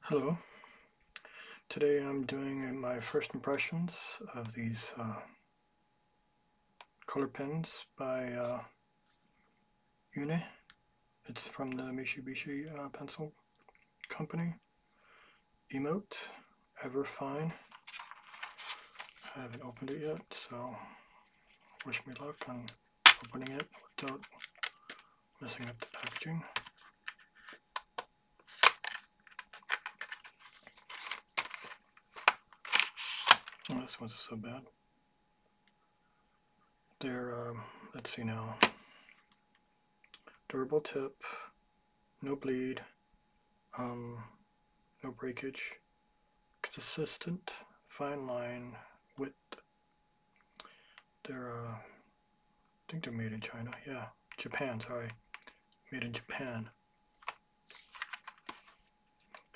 Hello. Today I'm doing my first impressions of these color pens by Uni. It's from the Mitsubishi pencil company. Emott, Ever Fine. I haven't opened it yet, so wish me luck on opening it without messing up the packaging. Oh, this one's so bad. They're, let's see now, durable tip, no bleed, no breakage, consistent, fine line, width. They're, I think they're made in China, yeah, Japan, sorry, made in Japan.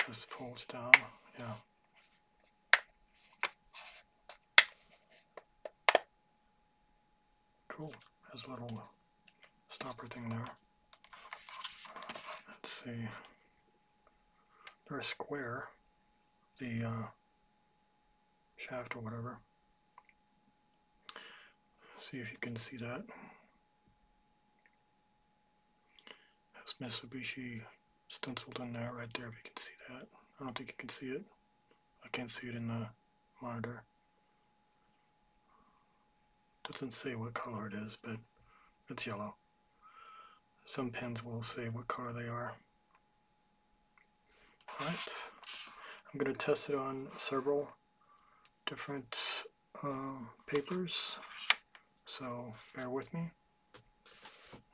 This folds down, yeah. Cool, has a little stopper thing there. Let's see, they're square, the shaft or whatever. See if you can see that. Has Mitsubishi stenciled in there right there if you can see that. I don't think you can see it. I can't see it in the monitor. Doesn't say what color it is, but it's yellow. Some pens will say what color they are. Alright, I'm going to test it on several different papers, so bear with me.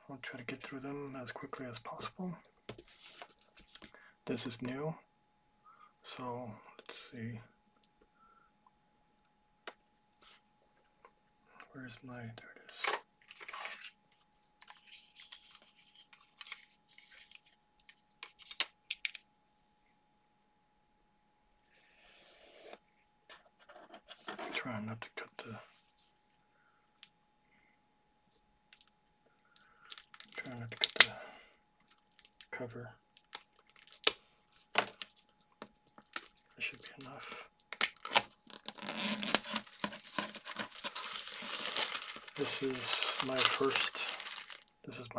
I'll try to get through them as quickly as possible. This is new, so let's see. Where's my, there it is. Trying not to cut the, cover. That should be enough. This is my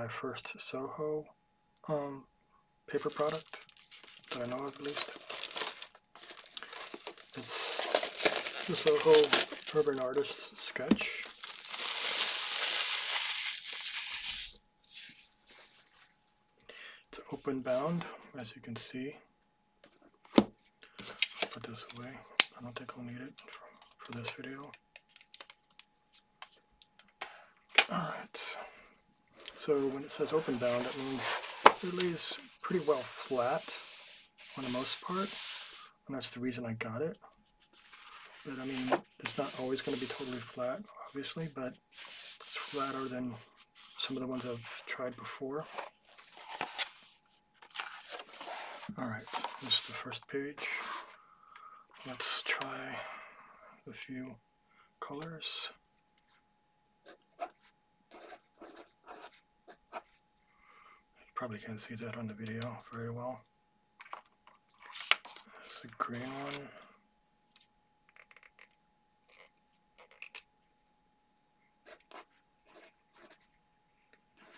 first Soho paper product that I know of, at least. It's the Soho Urban Artist Sketch. It's open bound, as you can see. I'll put this away. I don't think I'll need it for this video. Alright, so when it says open bound, that means it lays pretty well flat for the most part, and that's the reason I got it. But I mean, it's not always going to be totally flat, obviously, but it's flatter than some of the ones I've tried before. Alright, this is the first page. Let's try a few colors. Probably can't see that on the video very well. It's a green one.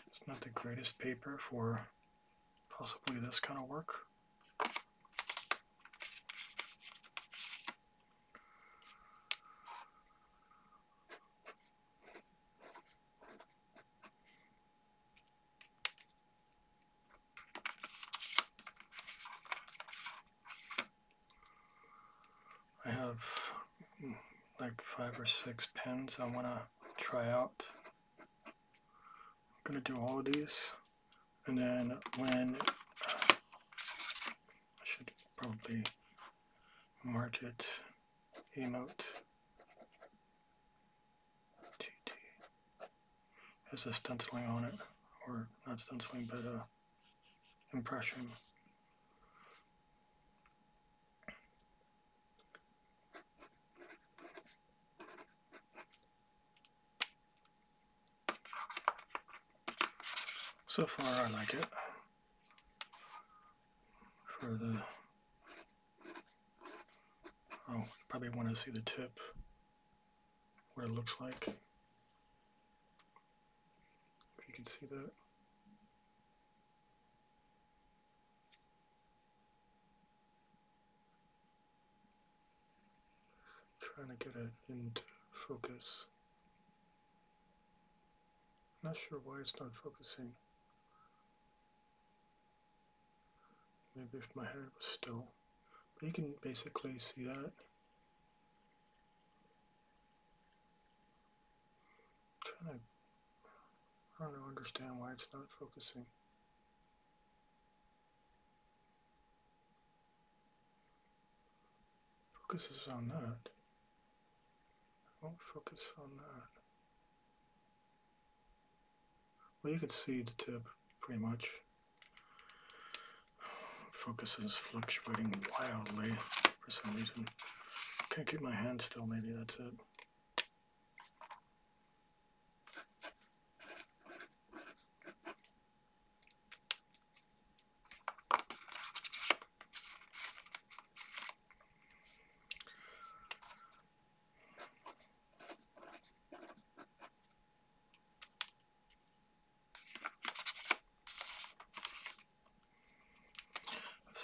It's not the greatest paper for possibly this kind of work. I have like 5 or 6 pens I want to try out. I'm going to do all of these, and then when I should probably mark it Emott TT. Has a stenciling on it, or not stenciling, but impression. So far I like it for the probably want to see the tip, what it looks like. If you can see that. Trying to get it into focus. Not sure why it's not focusing. Maybe if my head was still. But you can basically see that. Trying to, I don't know, understand why it's not focusing. Focuses on that. Won't focus on that. Well, you can see the tip pretty much. Focus is fluctuating wildly for some reason. Can't keep my hand still, maybe that's it.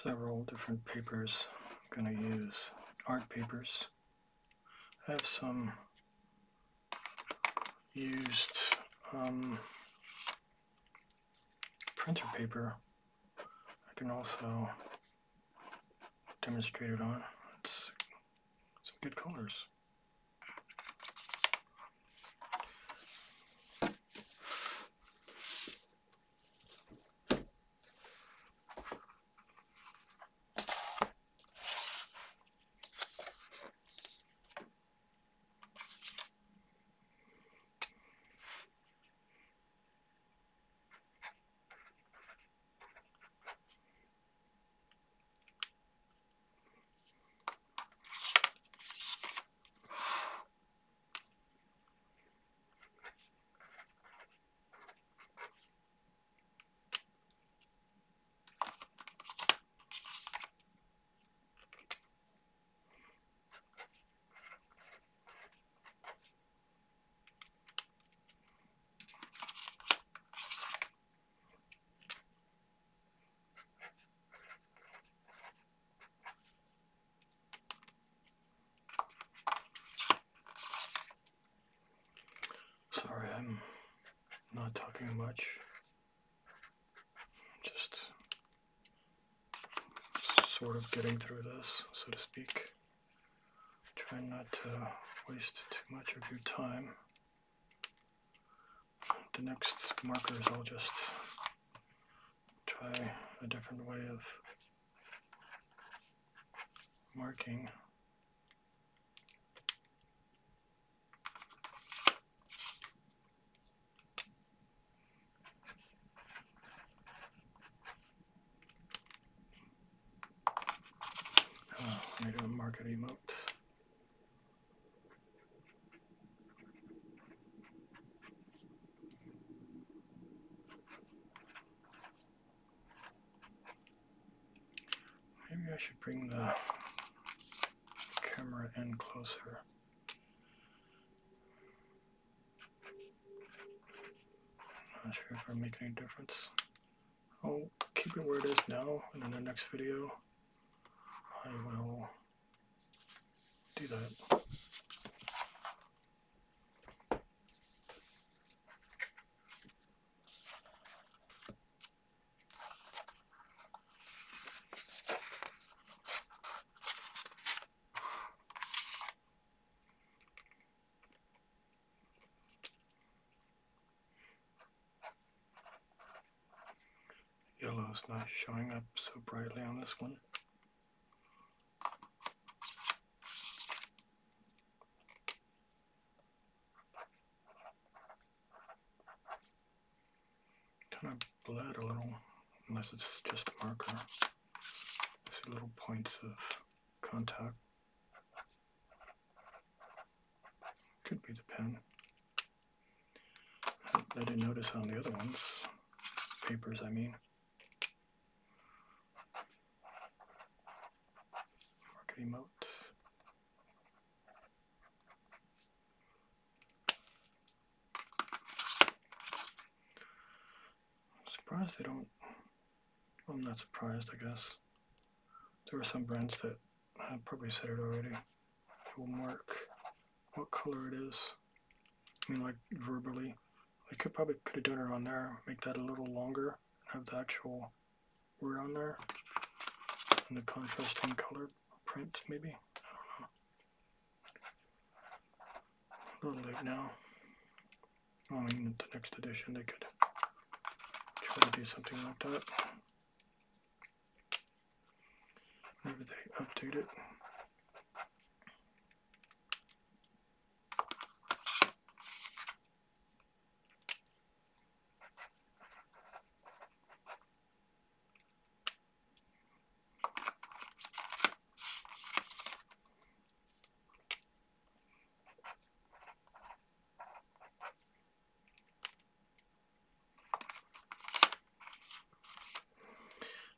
Several different papers I'm going to use. Art papers. I have some used printer paper I can also demonstrate it on. It's some good colors. Sorry, I'm not talking much. Just sort of getting through this, so to speak. Trying not to waste too much of your time. The next markers, I'll just try a different way of marking. I need to mark it Emott. Maybe I should bring the camera in closer. Not sure if it'll make any difference. I'll keep it where it is now, and in the next video I will do that. Yellow is not showing up so brightly on this one. Kind of bled a little, unless it's just a marker. I see little points of contact. Could be the pen. I didn't notice on the other ones. Papers, I mean. Mark it Emott. surprised they don't. I'm not surprised, I guess. There are some brands that I probably said it already. It will mark what color it is. I mean, like verbally. I could have done it on there, make that a little longer, have the actual word on there, and the contrasting color print maybe. I don't know. A little late now. Well, I mean, the next edition they could try to do something like that. Maybe they update it.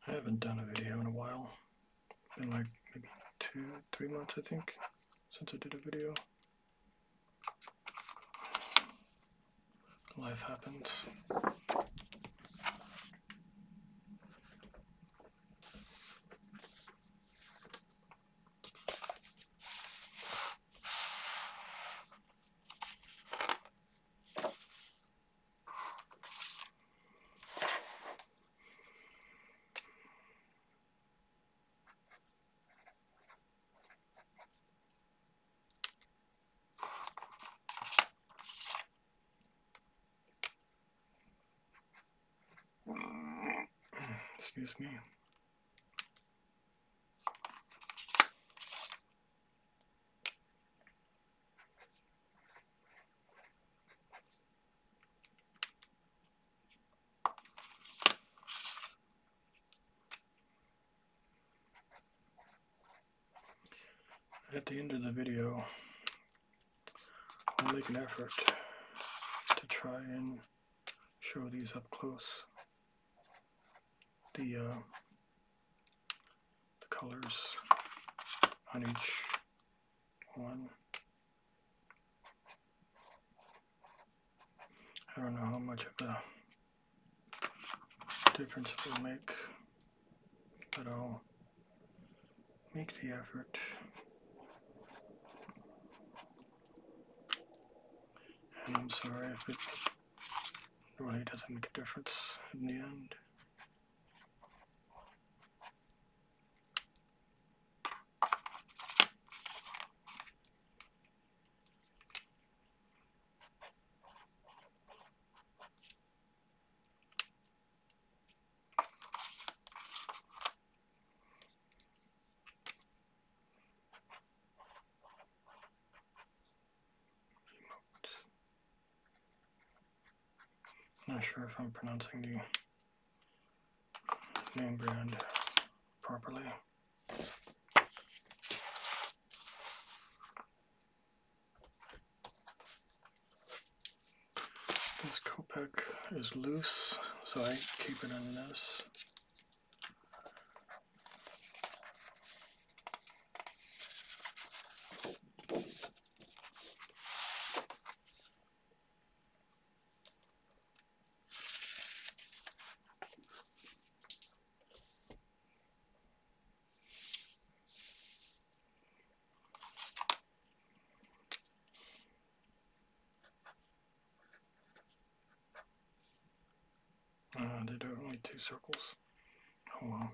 I haven't done a video in a while. It's been like maybe 2-3 months, I think, since I did a video. Life happens. Excuse me. At the end of the video, I'll make an effort to try and show these up close. The colors on each one. I don't know how much of a difference it will make, but I'll make the effort. And I'm sorry if it really doesn't make a difference in the end. Not sure if I'm pronouncing the name brand properly. This Copic is loose, so I keep it in this. They do only 2 circles. Oh well.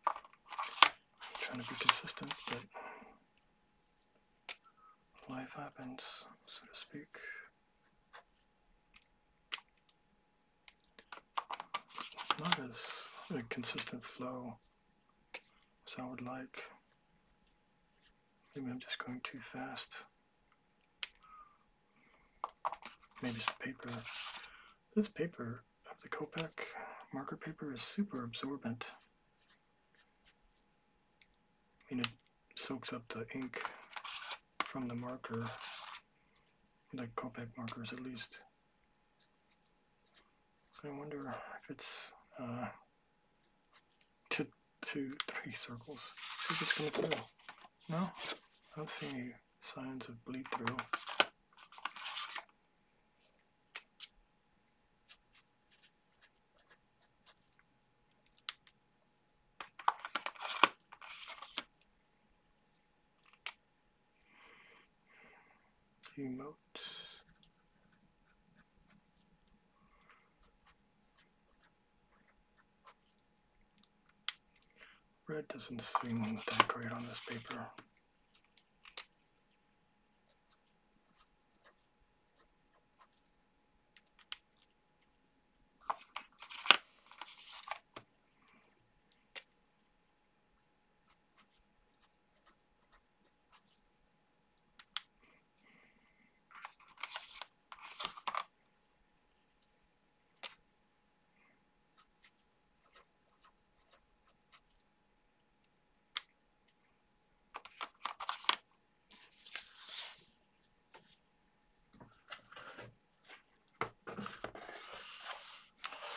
I'm trying to be consistent, but life happens, so to speak. It's not as a consistent flow as I would like. Maybe I'm just going too fast. Maybe it's the paper. This paper of the Copic marker paper is super absorbent. I mean, it soaks up the ink from the marker, the Copic markers at least. I wonder if it's 2, 3 circles. See if it's coming through. No? I don't see any signs of bleed through. Emott. Red doesn't seem that great on this paper.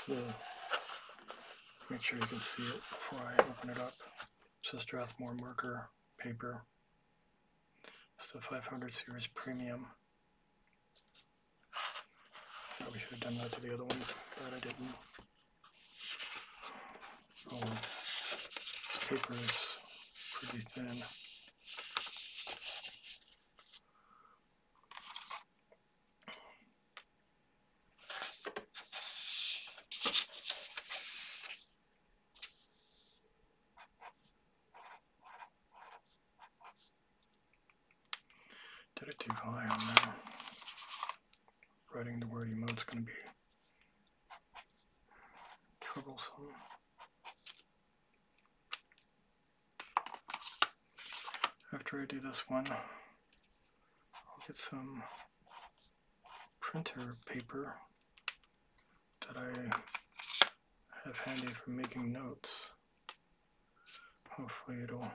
So, make sure you can see it before I open it up. It's a Strathmore marker paper. It's the 500 series premium. Probably should have done that to the other ones, but I didn't. Oh, this paper is pretty thin. Did it too high on there. Writing the word Emott's going to be troublesome. After I do this one, I'll get some printer paper that I have handy for making notes. Hopefully it'll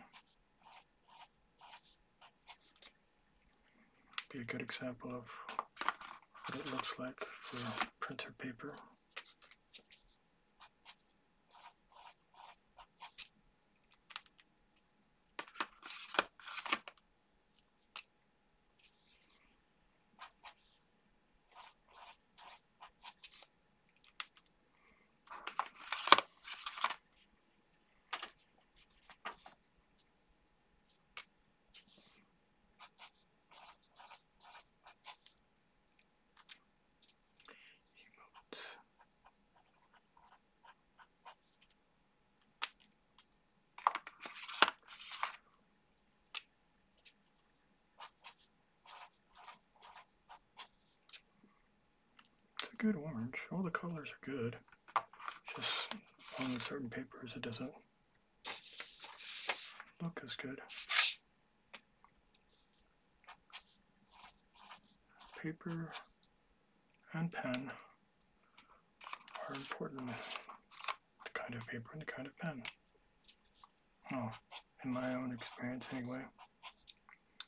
be a good example of what it looks like for printer paper. Good orange. All the colors are good. Just on certain papers it doesn't look as good. Paper and pen are important. The kind of paper and the kind of pen. Well, in my own experience anyway.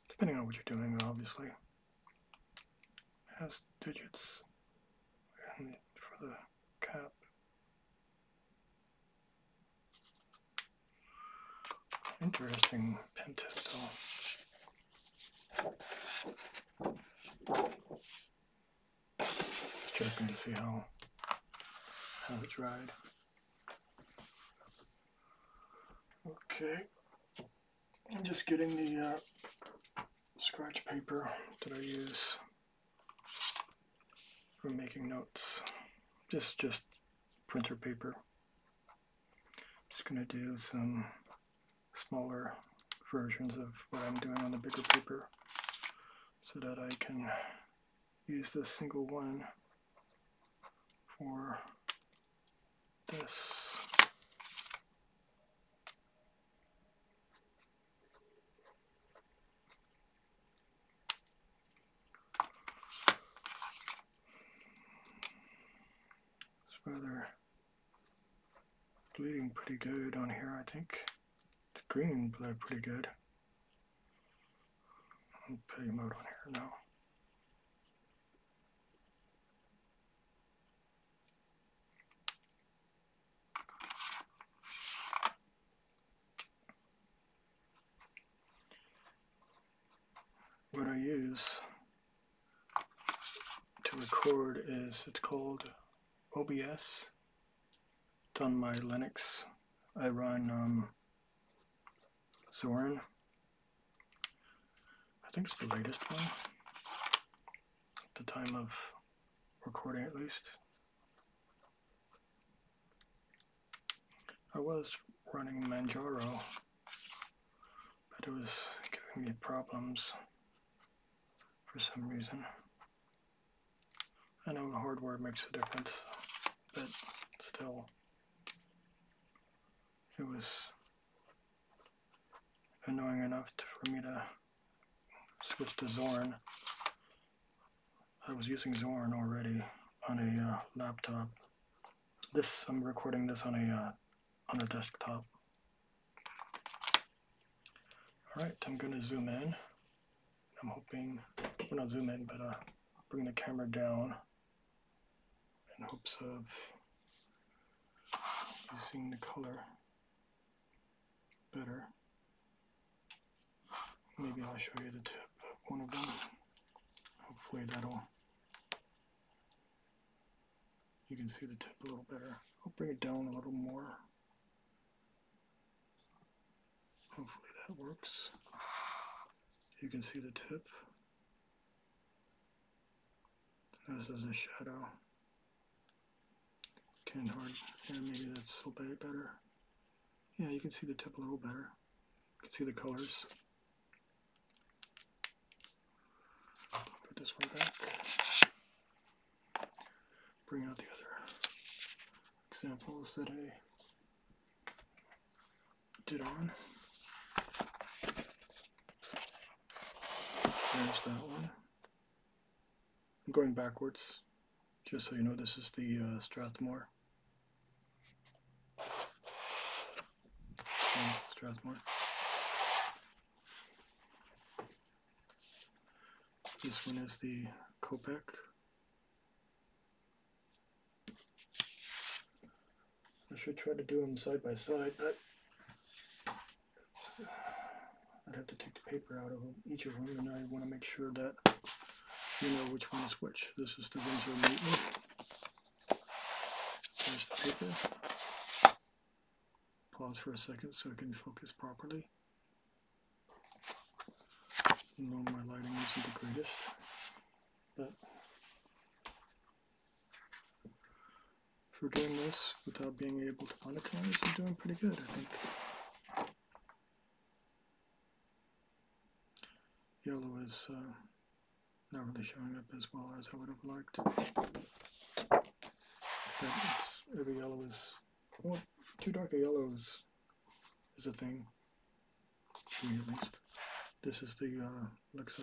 Depending on what you're doing, obviously. It has digits for the cap. Interesting pen tip though. Just checking to see how it dried. Okay, I'm just getting the scratch paper that I use for making notes. Just printer paper. Just gonna do some smaller versions of what I'm doing on the bigger paper so that I can use this single one for this. It's rather bleeding pretty good on here, I think. The green bled pretty good. I'll put Emott on here now. What I use to record is, it's called OBS. It's on my Lenox. I run Zorin. I think it's the latest one. the time of recording at least. I was running Manjaro, but it was giving me problems for some reason. I know hardware makes a difference, but still, it was annoying enough for me to switch to Zorn. I was using Zorn already on a laptop. I'm recording this on a desktop. Alright, I'm going to zoom in. I'm hoping, well, not zoom in, but bring the camera down in hopes of seeing the color better. Maybe I'll show you the tip of one of them. Hopefully you can see the tip a little better. I'll bring it down a little more. Hopefully that works. You can see the tip. This is a shadow. Can't hard. Yeah, maybe that's a little bit better. Yeah, you can see the tip a little better. You can see the colors. Put this one back. Bring out the other examples that I did on. There's that one. I'm going backwards, just so you know. This is the Strathmore. Strathmore. This one is the Copic. I should try to do them side by side, but I'd have to take the paper out of each of them, and I want to make sure that you know which one is which. This is the Winsor Newton. There's the paper. Pause for a second so I can focus properly. I know my lighting isn't the greatest, but for doing this without being able to monetize, I'm doing pretty good, I think. Yellow is not really showing up as well as I would have liked. Every yellow is, well, too dark a yellow is a thing, for me at least. This is the Lenox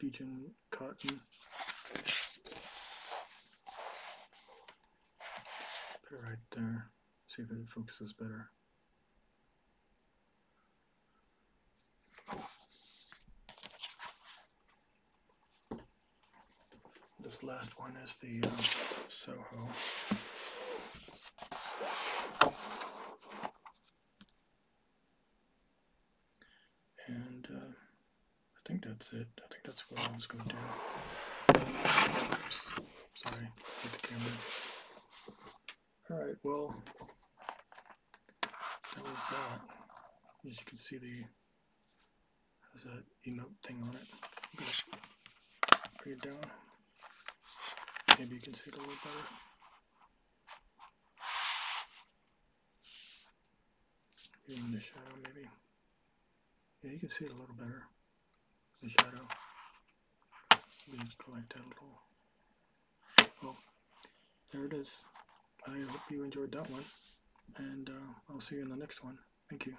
Legion cotton. Put it right there, see if it focuses better. This last one is the Soho. And I think that's it. I think that's what I was going to do. Oops, sorry, hit the camera. Alright, well, that was that. As you can see, has that Emott thing on it. I'm going to bring it down. Maybe you can see it a little better. In the shadow, maybe. Yeah, you can see it a little better. The shadow. Maybe collect that a little. Well, there it is. I hope you enjoyed that one. And I'll see you in the next one. Thank you.